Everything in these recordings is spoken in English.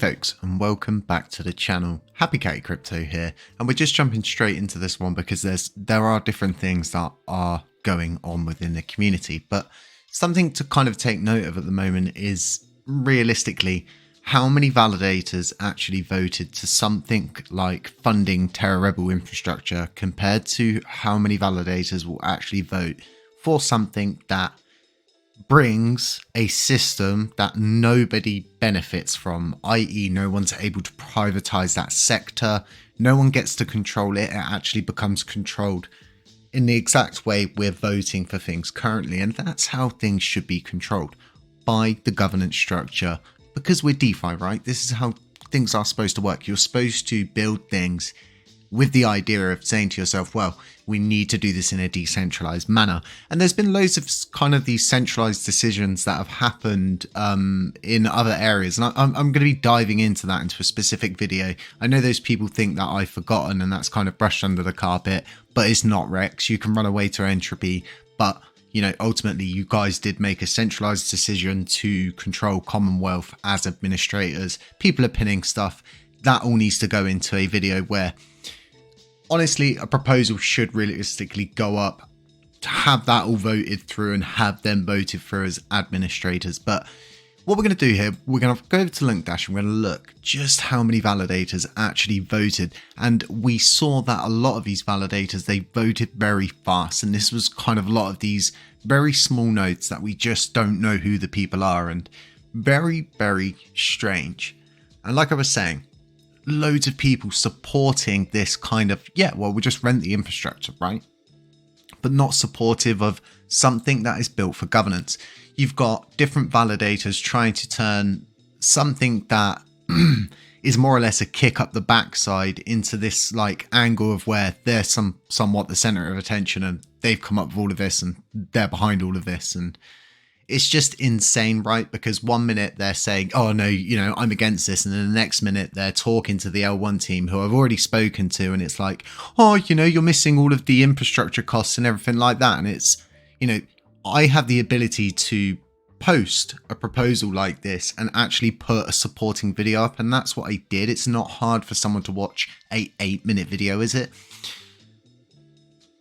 folks, and welcome back to the channel. HappyCattyCrypto here, and we're just jumping straight into this one because there are different things that are going on within the community, but something to kind of take note of at the moment is realistically how many validators actually voted to something like funding Terra Rebel infrastructure compared to how many validators will actually vote for something that brings a system that nobody benefits from, i.e. no one's able to privatize that sector, no one gets to control it, it actually becomes controlled in the exact way we're voting for things currently, and that's how things should be controlled, by the governance structure, because we're DeFi, right? This is how things are supposed to work. You're supposed to build things with the idea of saying to yourself, well, we need to do this in a decentralized manner. And there's been loads of kind of these centralized decisions that have happened in other areas. And I'm going to be diving into that into a specific video. I know those people think that I've forgotten and that's kind of brushed under the carpet, but it's not, Rex. You can run away to entropy. But, you know, ultimately you guys did make a centralized decision to control Commonwealth as administrators. People are pinning stuff. That all needs to go into a video where honestly, a proposal should realistically go up to have that all voted through and have them voted through as administrators. But what we're going to do here, we're going to go over to LUNC and we're going to look just how many validators actually voted. And we saw that a lot of these validators, they voted very fast. And this was kind of a lot of these very small nodes that we just don't know who the people are, and very, very strange. And like I was saying, loads of people supporting this kind of, yeah, well, we'll just rent the infrastructure, right? But not supportive of something that is built for governance. You've got different validators trying to turn something that is more or less a kick up the backside into this like angle of where they're somewhat the center of attention and they've come up with all of this and they're behind all of this. And it's just insane, right? Because one minute they're saying, oh no, you know, I'm against this. And then the next minute they're talking to the L1 team who I've already spoken to. And it's like, oh, you know, you're missing all of the infrastructure costs and everything like that. And it's, you know, I have the ability to post a proposal like this and actually put a supporting video up. And that's what I did. It's not hard for someone to watch a 8-minute video, is it?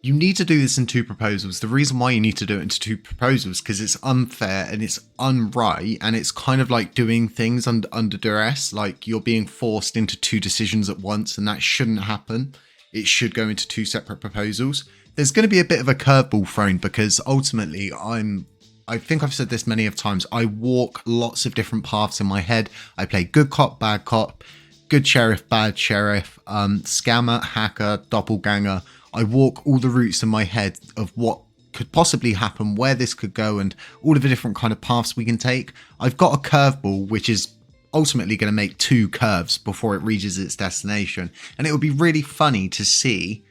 You need to do this in two proposals. The reason why you need to do it into two proposals because it's unfair and it's unright, and it's kind of like doing things under duress, like you're being forced into two decisions at once, and that shouldn't happen. It should go into two separate proposals. There's going to be a bit of a curveball thrown because ultimately I think I've said this many of times, I walk lots of different paths in my head. I play good cop, bad cop, good sheriff, bad sheriff, scammer, hacker, doppelganger. I walk all the routes in my head of what could possibly happen, where this could go, and all of the different kind of paths we can take. I've got a curveball, which is ultimately going to make two curves before it reaches its destination. And it would be really funny to see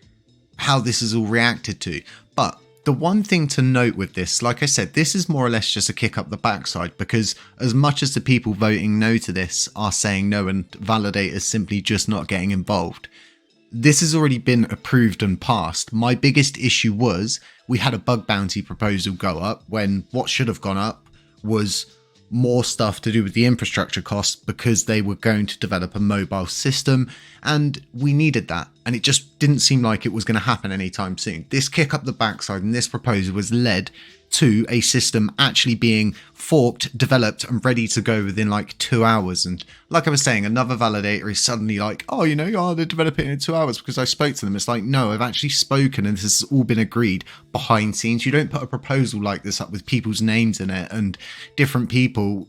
how this is all reacted to. But the one thing to note with this, like I said, this is more or less just a kick up the backside, because as much as the people voting no to this are saying no and validators simply just not getting involved, this has already been approved and passed. My biggest issue was we had a bug bounty proposal go up when what should have gone up was more stuff to do with the infrastructure costs because they were going to develop a mobile system and we needed that. And it just didn't seem like it was going to happen anytime soon. This kick up the backside and this proposal was led to a system actually being forked, developed and ready to go within like 2 hours. And like I was saying, another validator is suddenly like, oh, you know, they're developing it in 2 hours because I spoke to them. It's like, no, I've actually spoken and this has all been agreed behind scenes. You don't put a proposal like this up with people's names in it and different people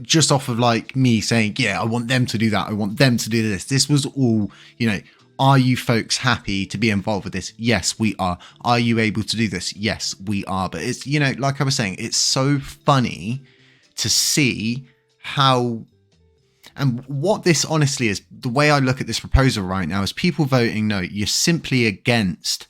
just off of like me saying, yeah, I want them to do that. I want them to do this. This was all, you know, are you folks happy to be involved with this? Yes, we are. Are you able to do this? Yes, we are. But it's, you know, like I was saying, it's so funny to see how, and what this honestly is, the way I look at this proposal right now is people voting no, you're simply against,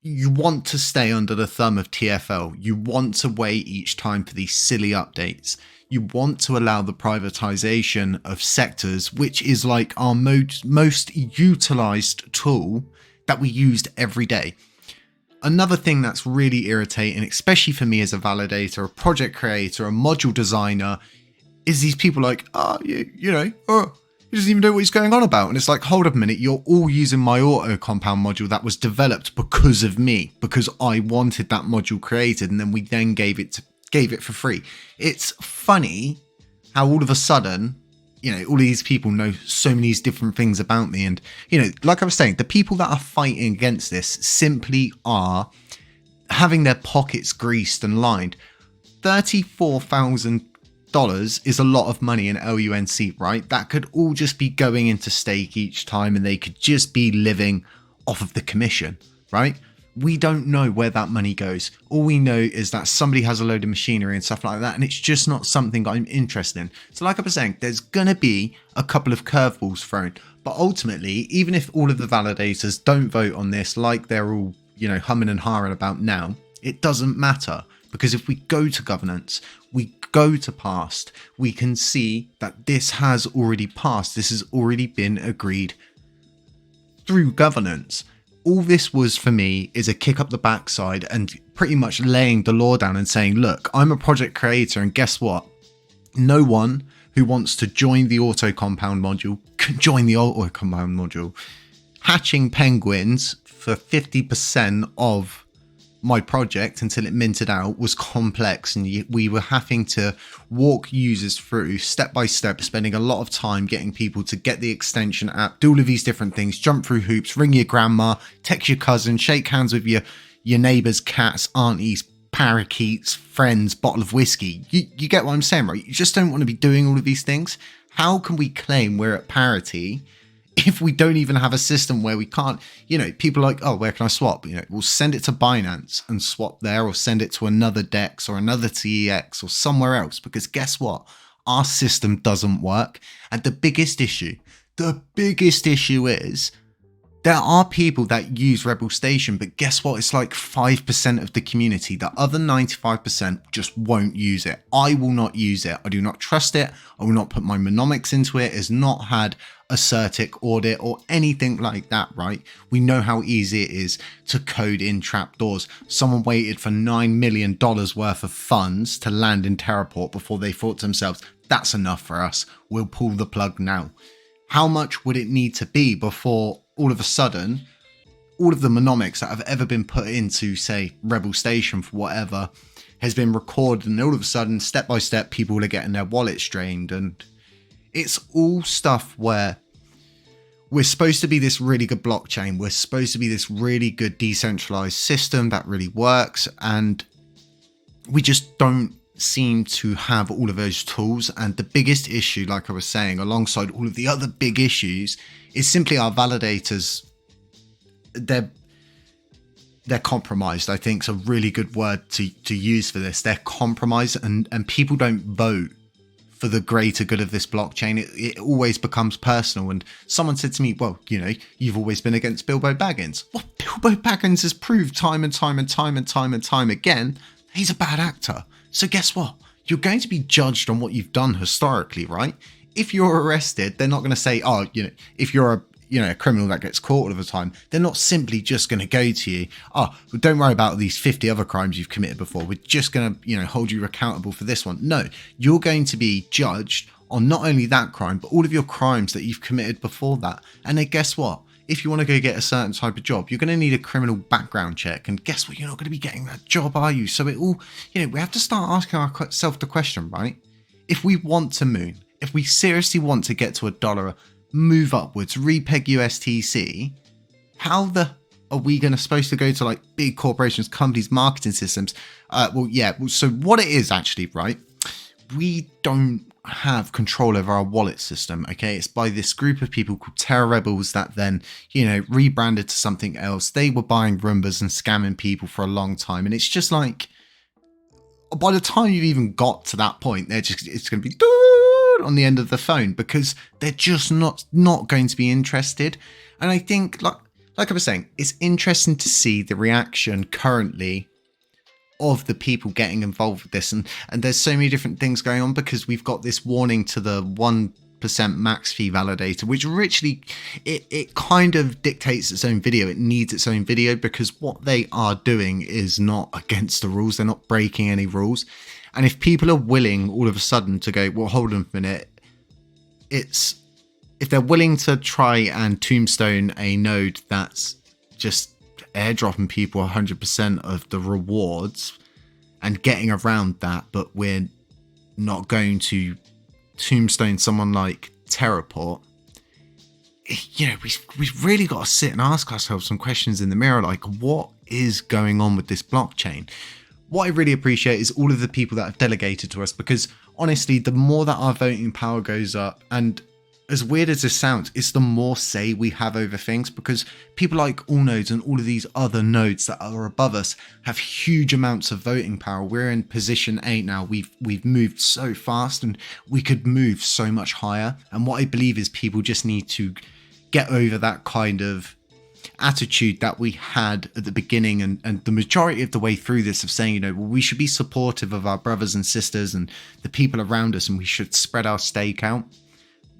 you want to stay under the thumb of TFL. You want to wait each time for these silly updates. You want to allow the privatization of sectors, which is like our most utilized tool that we used every day. Another thing that's really irritating, especially for me as a validator, a project creator, a module designer, is these people like, he doesn't even know what he's going on about. And it's like, hold up a minute, you're all using my auto compound module that was developed because of me, because I wanted that module created, and then we then gave it for free. It's funny how all of a sudden, all these people know so many different things about me. And, like I was saying, the people that are fighting against this simply are having their pockets greased and lined. $34,000 is a lot of money in LUNC, right? That could all just be going into stake each time, and they could just be living off of the commission, right? We don't know where that money goes. All we know is that somebody has a load of machinery and stuff like that, and it's just not something I'm interested in. So like I was saying, there's gonna be a couple of curveballs thrown, but ultimately, even if all of the validators don't vote on this like they're all, humming and hawing about now, it doesn't matter. Because if we go to governance, we go to past, we can see that this has already passed. This has already been agreed through governance. All this was for me is a kick up the backside and pretty much laying the law down and saying, look, I'm a project creator, and guess what? No one who wants to join the auto compound module can join the auto compound module. Hatching penguins for 50% of my project until it minted out was complex, and we were having to walk users through step by step, spending a lot of time getting people to get the extension app, do all of these different things, jump through hoops, ring your grandma, text your cousin, shake hands with your neighbors, cats, aunties, parakeets, friends, bottle of whiskey. You get what I'm saying, right? You just don't want to be doing all of these things. How can we claim we're at parity if we don't even have a system where we can't, people are like, oh, where can I swap? We'll send it to Binance and swap there, or send it to another DEX or another TEX or somewhere else, because guess what? Our system doesn't work. And the biggest issue is there are people that use Rebel Station, but guess what? It's like 5% of the community. The other 95% just won't use it. I will not use it. I do not trust it. I will not put my mnemonics into it. It's not had a certic audit or anything like that, right? We know how easy it is to code in trapdoors. Someone waited for $9 million worth of funds to land in Terra before they thought to themselves, that's enough for us. We'll pull the plug now. How much would it need to be before all of a sudden, all of the mnemonics that have ever been put into, say, Rebel Station for whatever, has been recorded, and all of a sudden, step by step, people are getting their wallets drained? And it's all stuff where we're supposed to be this really good blockchain. We're supposed to be this really good decentralized system that really works. And we just don't seem to have all of those tools. And the biggest issue, like I was saying, alongside all of the other big issues, is simply our validators. They're compromised, I think, is a really good word to use for this. They're compromised, and people don't vote for the greater good of this blockchain. It always becomes personal. And someone said to me, well, you've always been against Bilbo Baggins. Well, Bilbo Baggins has proved time and time again, he's a bad actor. So guess what? You're going to be judged on what you've done historically, right? If you're arrested, they're not going to say, oh, if you're a criminal that gets caught all of the time, they're not simply just going to go to you, oh, well, don't worry about these 50 other crimes you've committed before. We're just going to, hold you accountable for this one. No, you're going to be judged on not only that crime, but all of your crimes that you've committed before that. And then guess what? If you want to go get a certain type of job, you're going to need a criminal background check. And guess what? You're not going to be getting that job, are you? So it all, we have to start asking ourselves the question, right? If we want to moon, if we seriously want to get to $1, move upwards, repeg USTC, how are we supposed to go to like big corporations, companies, marketing systems? So what it is actually, right? We don't have control over our wallet system, okay? It's by this group of people called Terra Rebels that then, rebranded to something else. They were buying Roombas and scamming people for a long time. And it's just like, by the time you've even got to that point, it's going to be on the end of the phone, because they're just not going to be interested. And I think, like I was saying, it's interesting to see the reaction currently of the people getting involved with this. And there's so many different things going on, because we've got this warning to the 1% max fee validator, which richly, it kind of dictates its own video. It needs its own video, because what they are doing is not against the rules. They're not breaking any rules. And if people are willing all of a sudden to go, well, hold on a minute, if they're willing to try and tombstone a node that's just airdropping people 100% of the rewards and getting around that, but we're not going to tombstone someone like Terra, we've really got to sit and ask ourselves some questions in the mirror, like what is going on with this blockchain? What I really appreciate is all of the people that have delegated to us, because honestly, the more that our voting power goes up, and as weird as this sounds, it's the more say we have over things, because people like All Nodes and all of these other nodes that are above us have huge amounts of voting power. We're in position 8 now. We've moved so fast and we could move so much higher. And what I believe is people just need to get over that kind of attitude that we had at the beginning and the majority of the way through this, of saying, we should be supportive of our brothers and sisters and the people around us, and we should spread our stake out.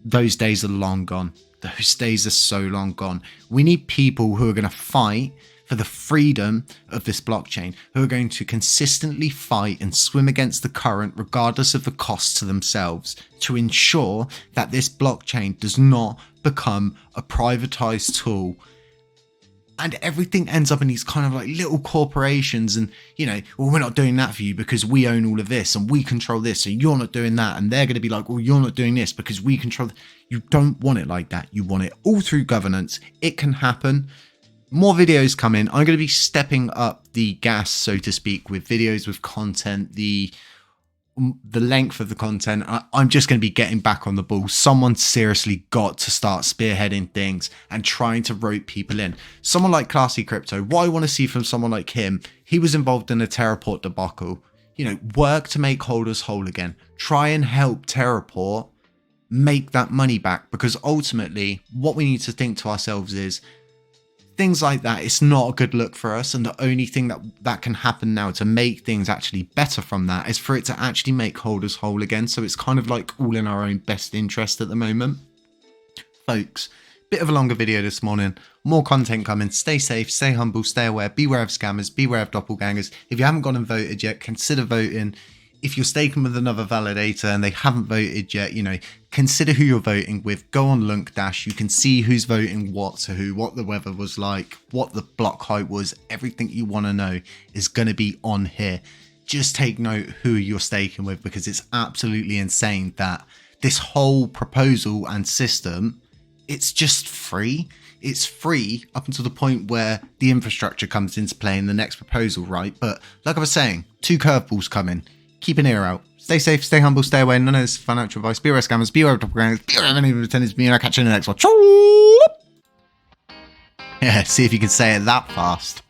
Those days are long gone. Those days are so long gone. We need people who are going to fight for the freedom of this blockchain, who are going to consistently fight and swim against the current, regardless of the cost to themselves, to ensure that this blockchain does not become a privatized tool and everything ends up in these kind of like little corporations, and well, we're not doing that for you because we own all of this and we control this, so you're not doing that, and they're going to be like, well, you're not doing this because we control. You don't want it like that. You want it all through governance. It can happen. More videos come in. I'm going to be stepping up the gas, so to speak, with videos, with content, the length of the content. I'm just going to be getting back on the ball. Someone seriously got to start spearheading things and trying to rope people in. Someone like HappyCattyCrypto, what I want to see from someone like him, he was involved in a Terraport debacle. Work to make holders whole again. Try and help Terraport make that money back, because ultimately what we need to think to ourselves is, things like that, it's not a good look for us, and the only thing that can happen now to make things actually better from that is for it to actually make holders whole again. So it's kind of like all in our own best interest at the moment. Folks, bit of a longer video this morning, more content coming. Stay safe, stay humble, stay aware, beware of scammers, beware of doppelgangers. If you haven't gone and voted yet, consider voting. If you're staking with another validator and they haven't voted yet, consider who you're voting with. Go on LUNC Dash. You can see who's voting what to who, what the weather was like, what the block height was. Everything you want to know is going to be on here. Just take note who you're staking with, because it's absolutely insane that this whole proposal and system, it's just free. It's free up until the point where the infrastructure comes into play in the next proposal, right? But like I was saying, 2 curveballs coming. Keep an ear out. Stay safe, stay humble, stay away. None of this financial advice. Beware of scammers, beware of doppelgangers, beware of any attendance. Me, and I'll catch you in the next one. Yeah, see if you can say it that fast.